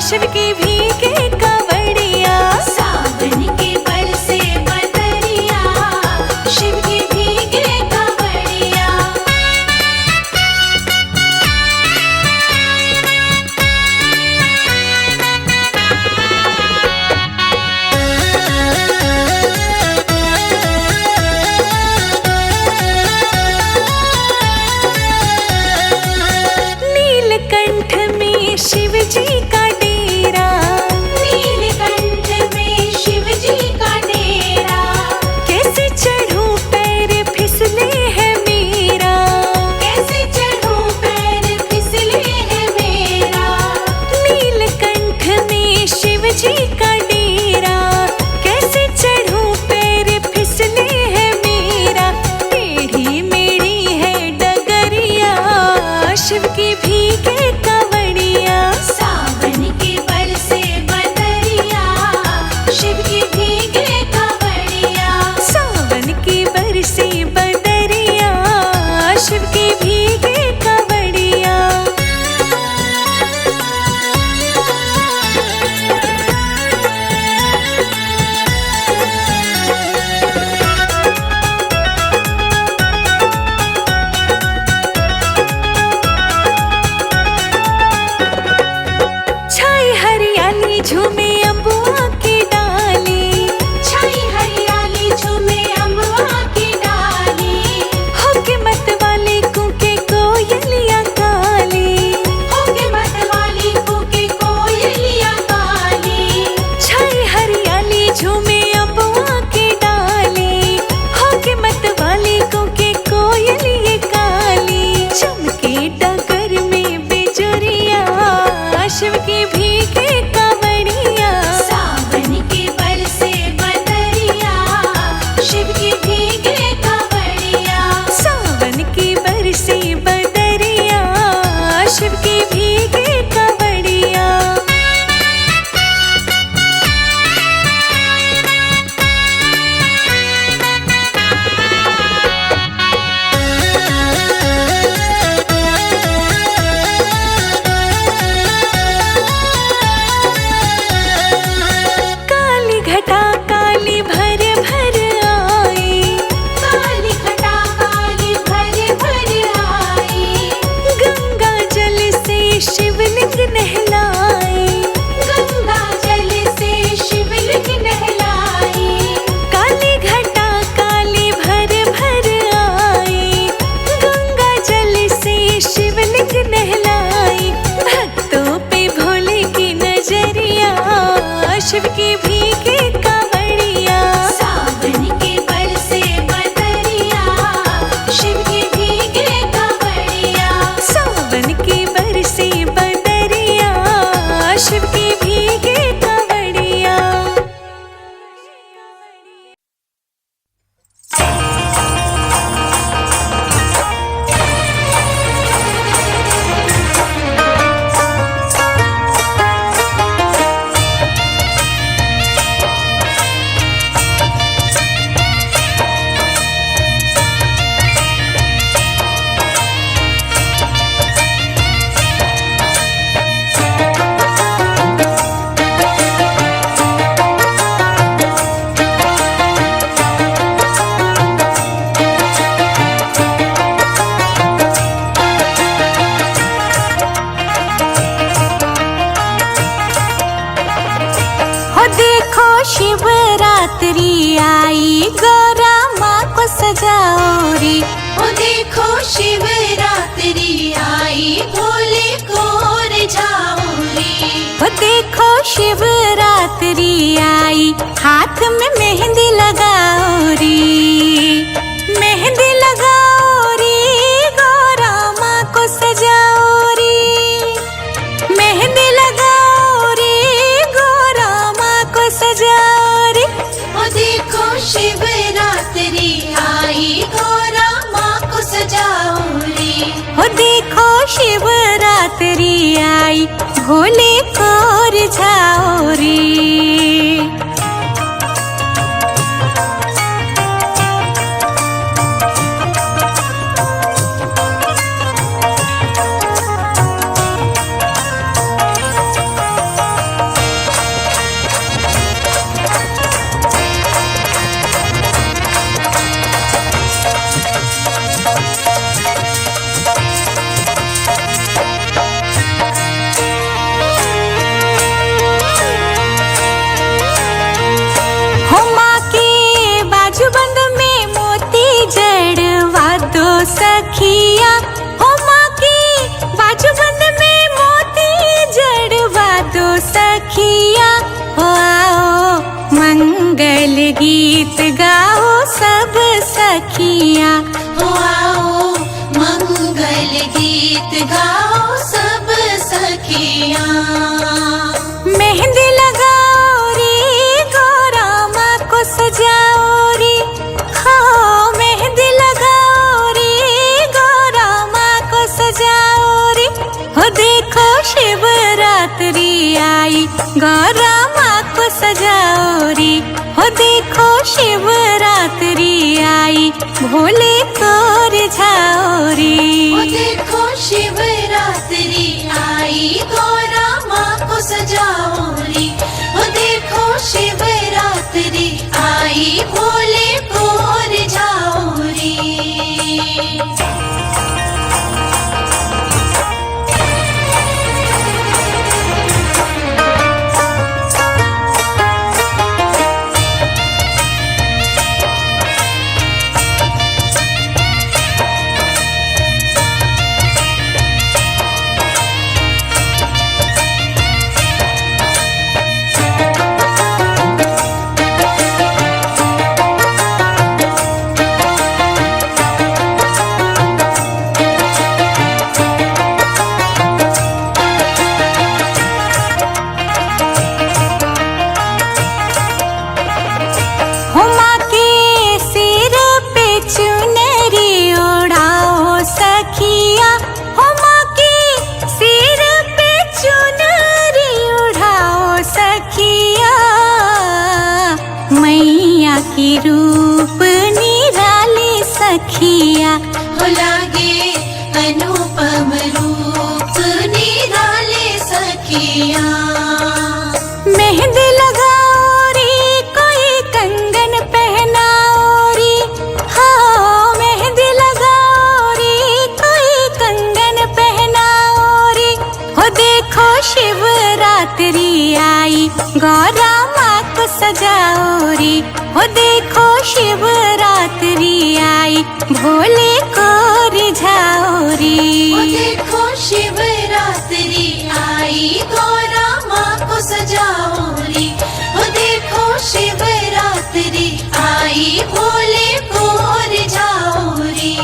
शिव की भीगे कांवड़िया। शिवरात्रि आई, गौरा माँ को सजाओ रे। ओ देखो शिवरात्रि आई, भोले को रिझाओ रे। ओ देखो शिवरात्रि आई, हाथ में मेहंदी लगाओ रे। मेहंदी लगाओ रे, गौरा माँ को सजाओ रे। मेहंदी लगाओ रे, गौरा माँ को सजाओ रे। ओ देखो शिवरात्रि आई, गौरा माँ को सजाओ रे। ओ देखो शिवरात्रि आई, भोले को रिझाओ रे। सखिया हो माँ की बाजूबंद में मोती जड़वा दो सखिया। हो आओ मंगल गीत गाओ सब सखिया। हो आओ मंगल गीत गाओ सब सखिया। मेहंदी लगाओ रे, गौरा माँ को सजाओ रे। हो मेहंदी लगाओ रे, गौरा माँ को सजाओ रे। हो देखो शिवरात्रि आई, गौरा माँ को सजाओ रे। हो देखो शिवरात्रि आई, भोले को रिझाओ रे। ओ देखो शिवरात्रि आई, गौरा माँ को सजाओ रे। ओ देखो शिवरात्रि आई, भोले को रिझाओ रे। की रूप निराले सखिया। हो लागे अनुपम रूप निराले सखिया। मेहंदी लगाओ रे, कोई कंगन पहनाओ रे। हाँ मेहंदी लगाओ रे, कोई कंगन पहनाओ रे। हो देखो शिवरात्रि आई, गौरा माँ को सजाओ रे। हो देखो शिवरात्रि आई, भोले को रिझाओ रे। हो देखो शिवरात्रि आई, गौरा माँ को सजाओ रे। हो देखो शिवरात्रि आई, भोले को रिझाओ रे।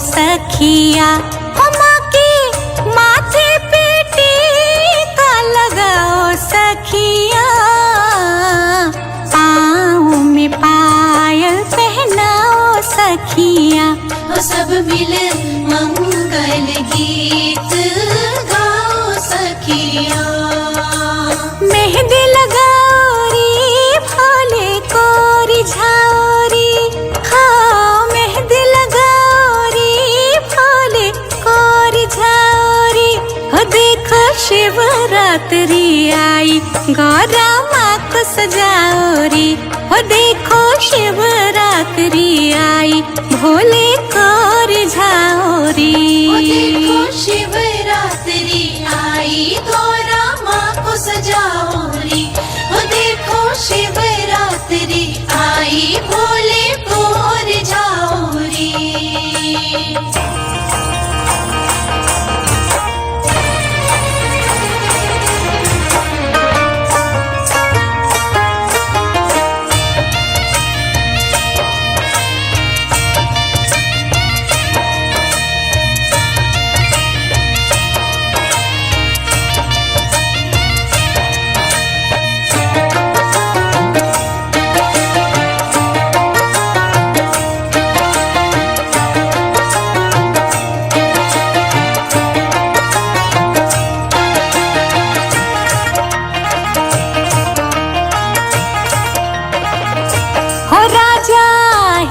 सखिया। हो माँ के माथे पे टीका लगाओ सखिया। पाँव में पायल पहनाओ सखिया। हो सब मिल मंगल गीत गाओ शिवरात्रि आई, गौरा माँ को सजाओ रे। हो देखो शिवरात्रि आई, भोले को रिझाओ रे। ओ देखो शिवरात्रि आई, गौरा माँ को सजाओ रे। ओ देखो शिवरात्रि आई, भोले को रिझाओ रे।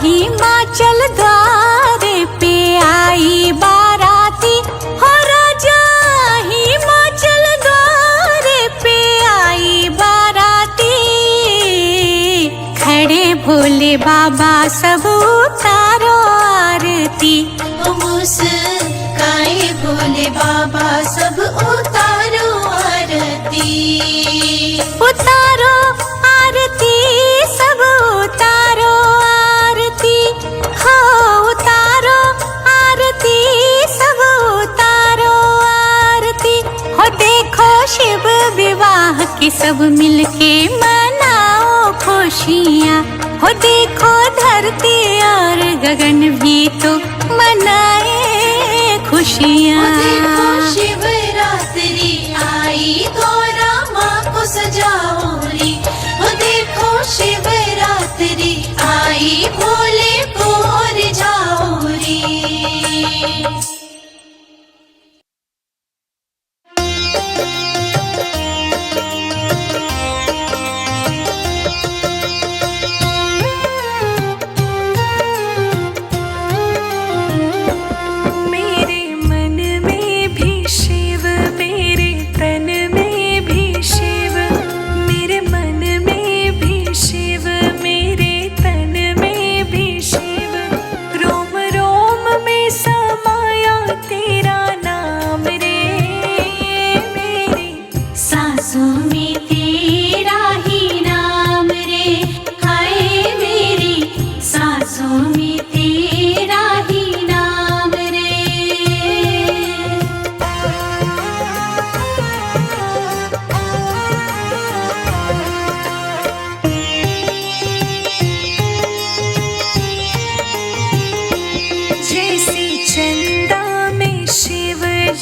हिमाचल द्वारे पे आई बाराती, हो राजा हिमाचल द्वारे पे आई बाराती। खड़े भोले बाबा सब उतारो आरती, ओ मुस्काए भोले बाबा सब उतारो आरती। उतारो आरती सब उतारो आरती, हो उतारो आरती सब उतारो आरती। हो देखो शिव विवाह के सब मिलके मनाओ खुशियाँ। हो देखो धरती और गगन भी तो मनाए खुशियाँ। ओ देखो शिवरात्रि आई, गौरा माँ को सजाओ रे। ओ देखो शिवरात्रि आई, भोले को रिझाओ रे।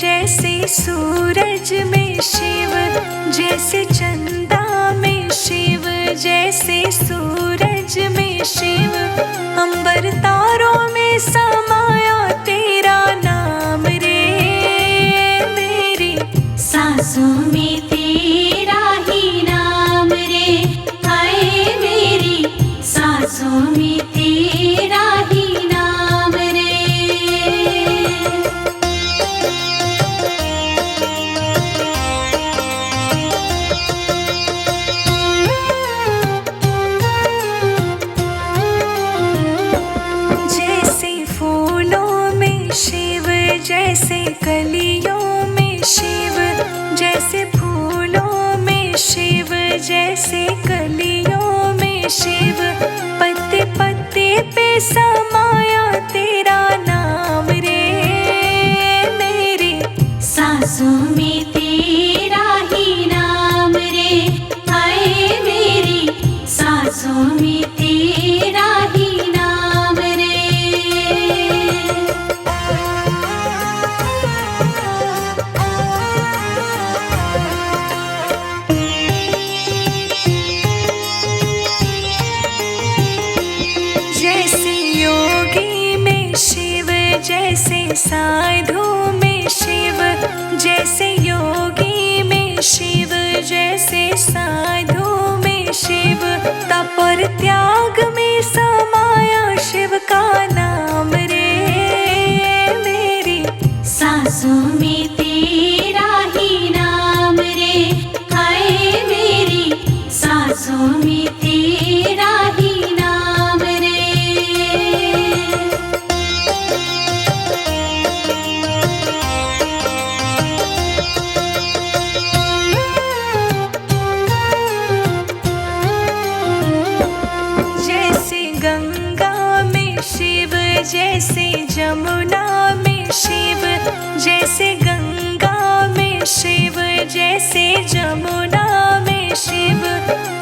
जैसे सूरज में शिव, जैसे चंदा में शिव, जैसे सूरज में शिव। अंबर तारों में समाया तेरा नाम रे। मेरी सांसों में तेरा ही नाम रे। हाय मेरी सांसों में तेरा ही नाम रे। जैसे कलियों में शिव, जैसे फूलों में शिव, जैसे कलियों में शिव। पत्ते पत्ते पे समाया तेरा नाम रे। मेरी सांसों में तेरा ही नाम रे। हाय मेरी सांसों में तेरा ही नाम रे। जैसे साधु में शिव, जैसे योगी में शिव, जैसे साधु में शिव। तप और त्याग में समाया शिव का नाम रे। मेरी सांसों में तेरा ही नाम रे, हाय मेरी सांसों में तेरा ही नाम रे। जैसे गंगा में शिव, जैसे जमुना में शिव, जैसे गंगा में शिव, जैसे जमुना में शिव,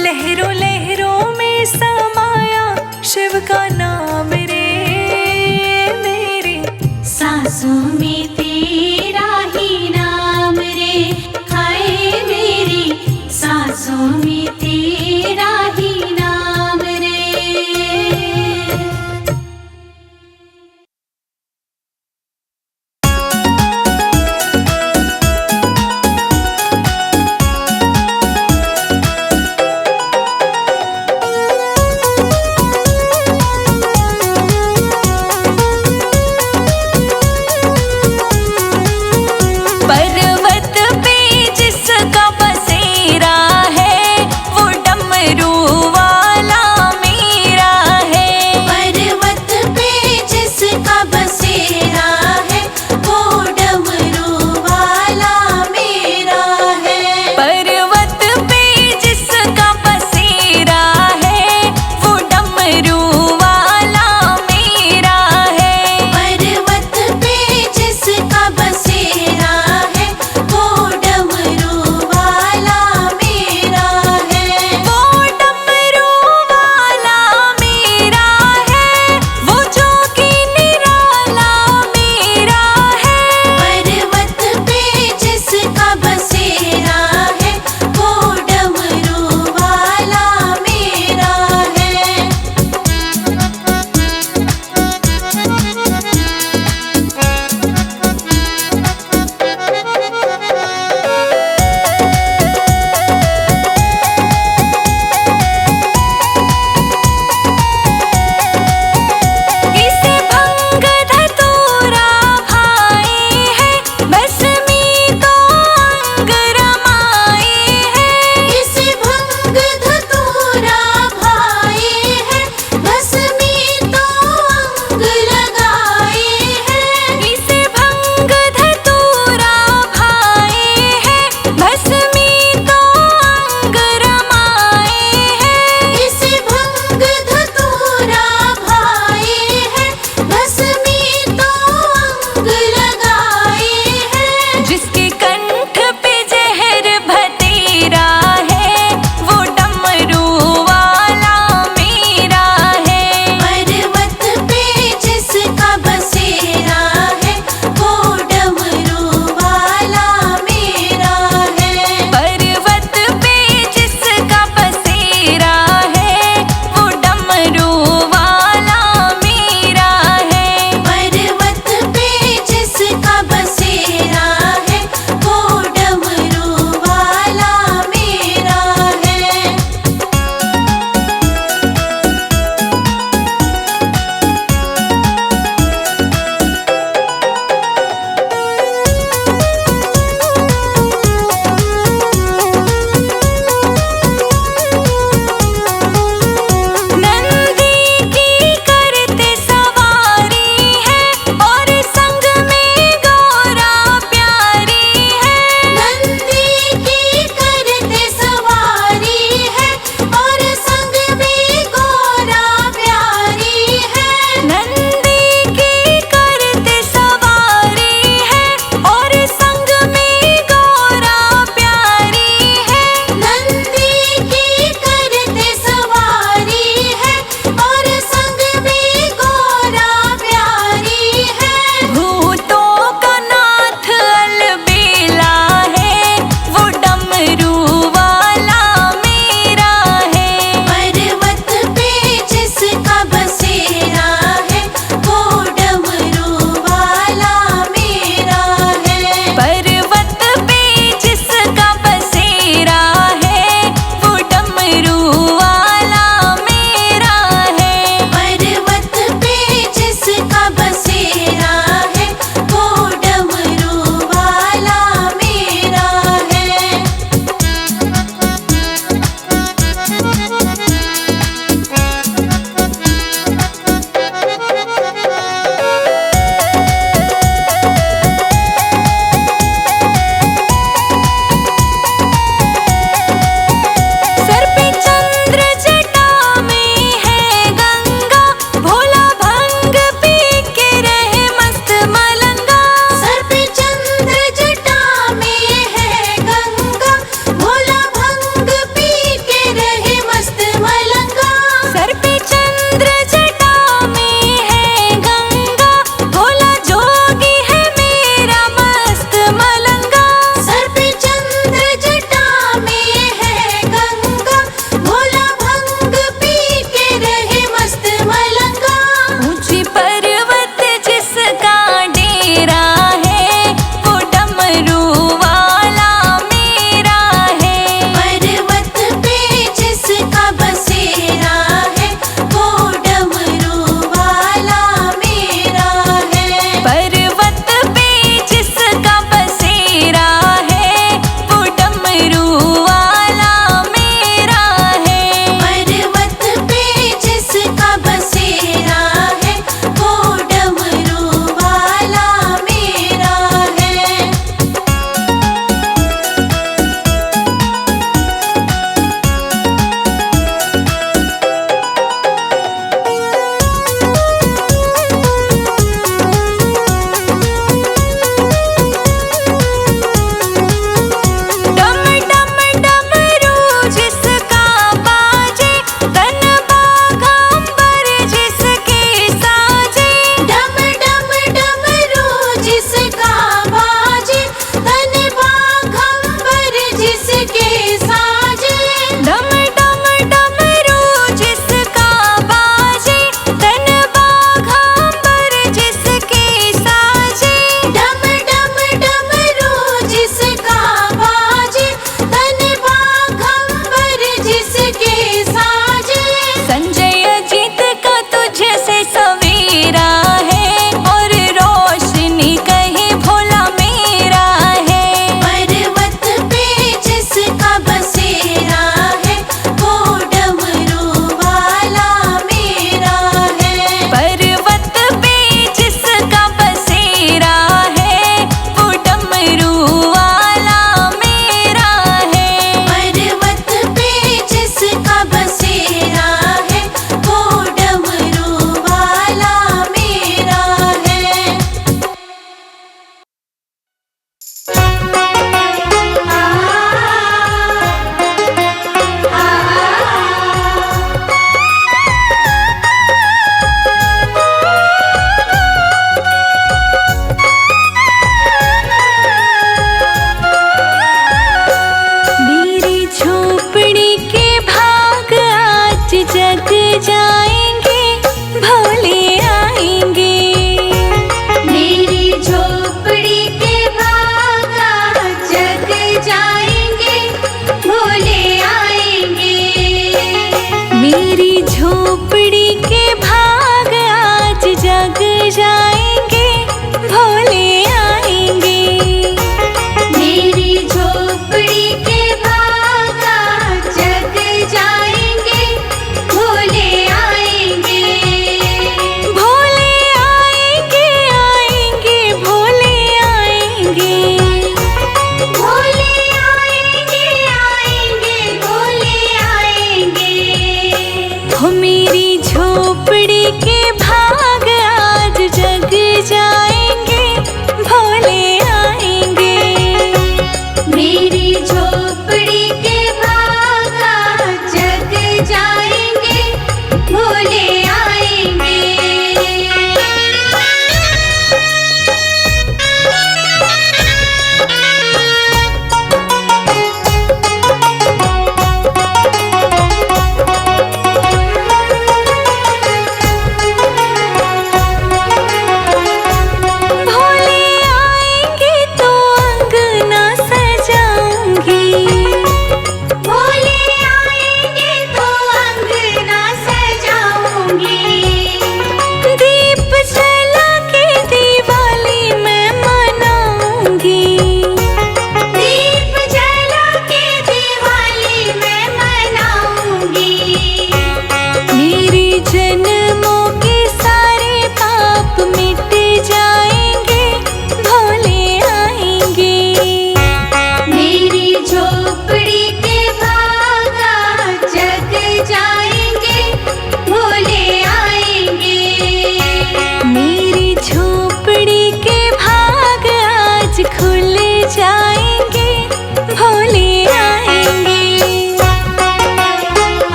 लहरों लहरों में समाया शिव का नाम रे, मेरे सांसों में तेरा ही नाम रे, हाय मेरी सांसों में तेरा ही नाम रे।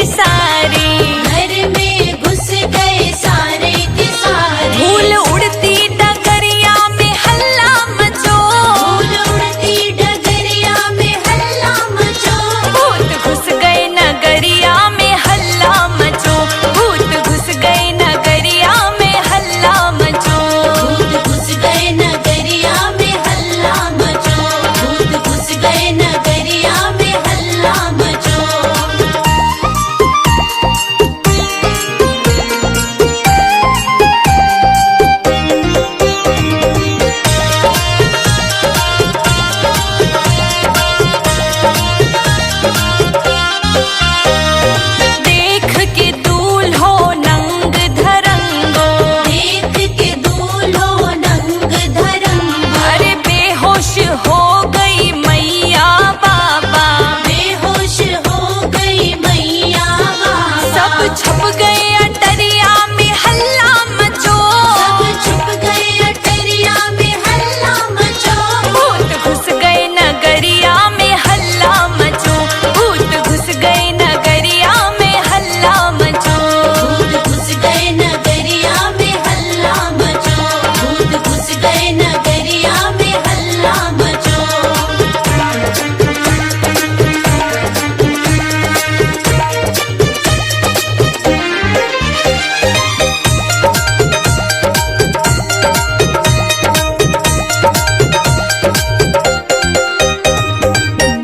सारे, घर में घुस गए सारे के सारे। धूल उड़ती डगरिया में हल्ला मचो, धूल उड़ती डगरिया में हल्ला मचो। भूत घुस गए नगरिया में हल्ला मचो, भूत घुस गए नगरिया में हल्ला मचो। भूत घुस गए नगरिया में हल्ला मचो, भूत घुस गए नगरिया में हल्ला मचो। देख के दूल्हो नंग धरंगो, देख के दूल्हो नंग धरंगो। अरे बेहोश हो गई मैया बाबा, बेहोश हो गई मैया बाबा। सब छप गए अटरिया में हल्ला मचो, सब छुप गए अटरिया में हल्ला मचो। भूत घुस गए नगरिया में हल्ला मचो, भूत घुस गए नगरिया में हल्ला मचो। भूत घुस गए नगरिया में हल्ला मचो, भूत घुस गए नगरिया में हल्ला मचो।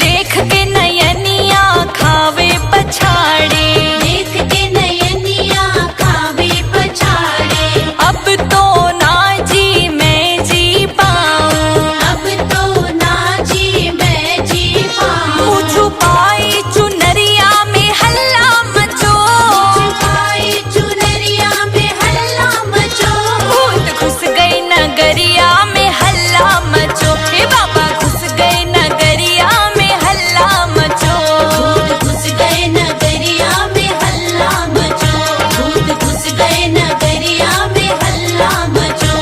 देख के नयनिया खावे पछाड़े, देख के नयनिया खावे पछाड़े। अब तो ना जी मैं जी पाऊं, अब तो ना जी मैं जी पाऊं। मुँह छुपाई चुनरिया में हल्ला मचो, छुपाई चुनरिया में हल्ला मचो। भूत घुस गए नगरिया में हल्ला मचो, हे बाबा घुस गए नगरिया में हल्ला मचो। भूत घुस गए नगरिया में हल्ला मचो, भूत घुस गए नगरिया में हल्ला मचो।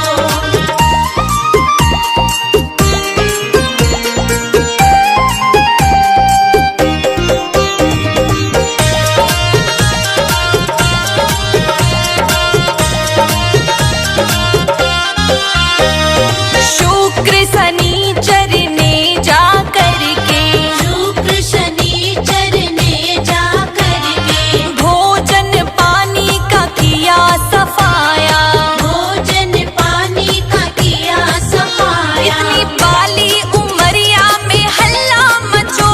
शुक्र शनिचर ने जा करके, शुक्र शनिचर ने जा करके। भोजन पानी का किया सफाया, भोजन पानी का किया सफाया। इतनी बाली उमरिया में हल्ला मचो,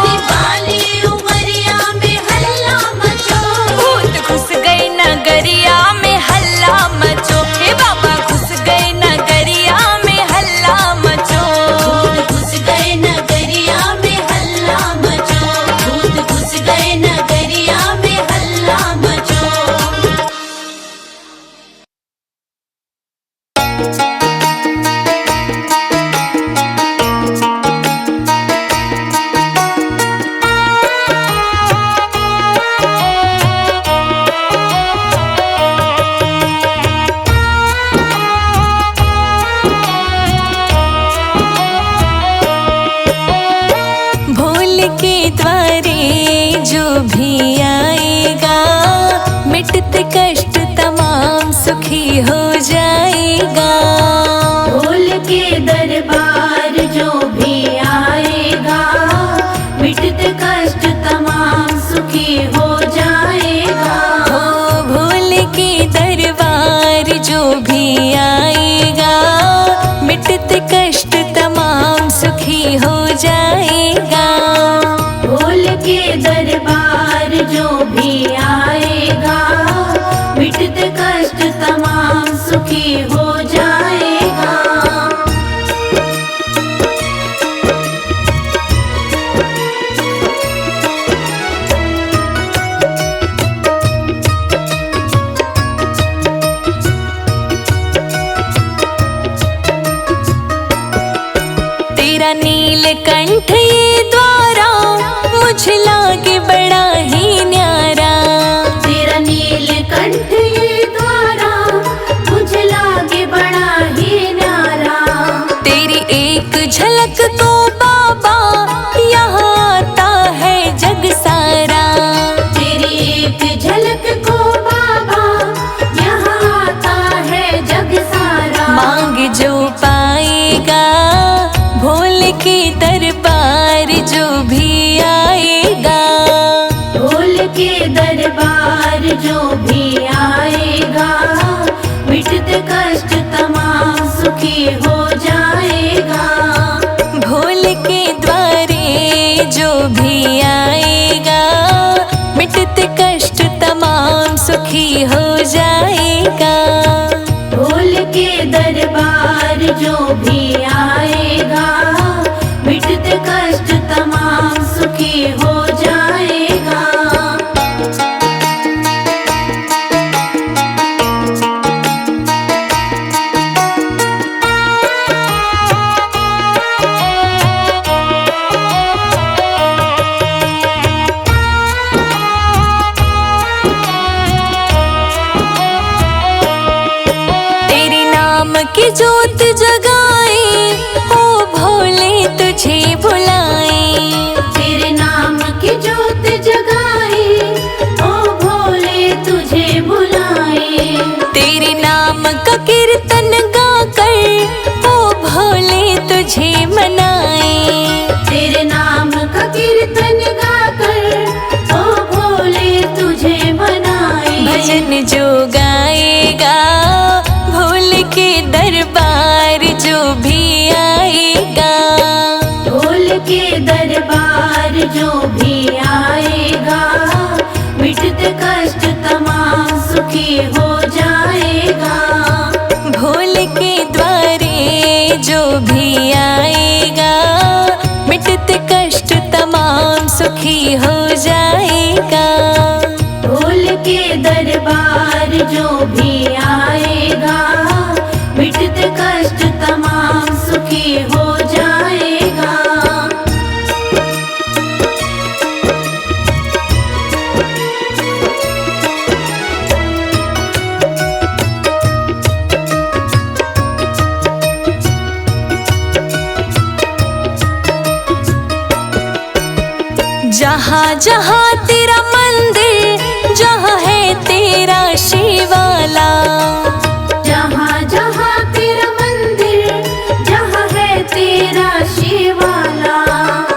इतनी बाली उमरिया में हल्ला मचो। भूत घुस गए नगरिया में हल्ला मचो, हे बाबा घुस गए नगरिया में हल्ला मचो। भूत घुस गए नगरिया में हल्ला मचो, भूत घुस गए नगरिया में हल्ला मचो। भोल के द्वारे जो भी आएगा, मिटते कष्ट तमाम सुखी हो जाएगा। भोल के दरबार जो भी आएगा, मिटते कष्ट तमाम सुखी हो जाएगा। हो भोल के दरबार जो भी आएगा, मिटते कष्ट तमाम सुखी हो जाएगा। भोल के दरबार जो कष्ट तमाम सुखी हो जाएगा। भोल के दरबार जो भी आएगा, मिटते कष्ट तमाम सुखी हो जाएगा। की जोत जगाए ओ भोले तुझे बुलाए। तेरे नाम की जोत जगाए ओ भोले तुझे बुलाए। तेरे नाम का कीर्तन गाकर ओ भोले तुझे मनाए। तेरे नाम का कीर्तन गाकर ओ भोले तुझे मनाए। भजन जो गाएगा भोल के दरबार जो भी आएगा। भोल के दरबार जो भी आएगा, मिटते कष्ट तमाम सुखी हो जाएगा। भोल के द्वारे जो भी आएगा, मिटते कष्ट तमाम सुखी हो जाएगा। भोल के दरबार जो भी आएगा, मिटते कष्ट तमाम सुखी हो जाएगा। जहाँ जहाँ तेरा मंदिर, जहाँ है तेरा शिवाला। जहाँ जहाँ तेरा मंदिर, जहाँ है तेरा शिवाला।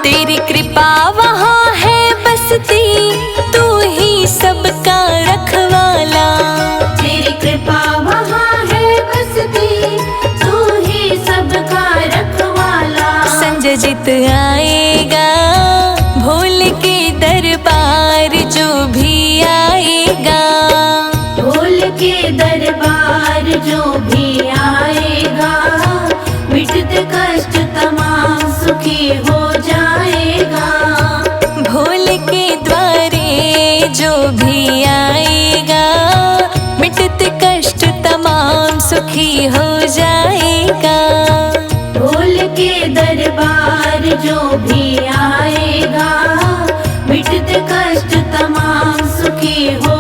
तेरी कृपा वहाँ है बसती, तू ही सबका रखवाला। तेरी कृपा वहाँ है बसती, तू ही सबका रखवाला। संजजित आएगा भोल के दरबार जो भी आएगा। भोल के दरबार जो भी आएगा, मिटते कष्ट तमाम सुखी हो जाएगा। भोल के द्वारे जो भी आएगा, मिटते कष्ट तमाम सुखी हो जाएगा। भोल के दरबार जो भी आएगा, मिटते कष्ट तमाम सुखी हो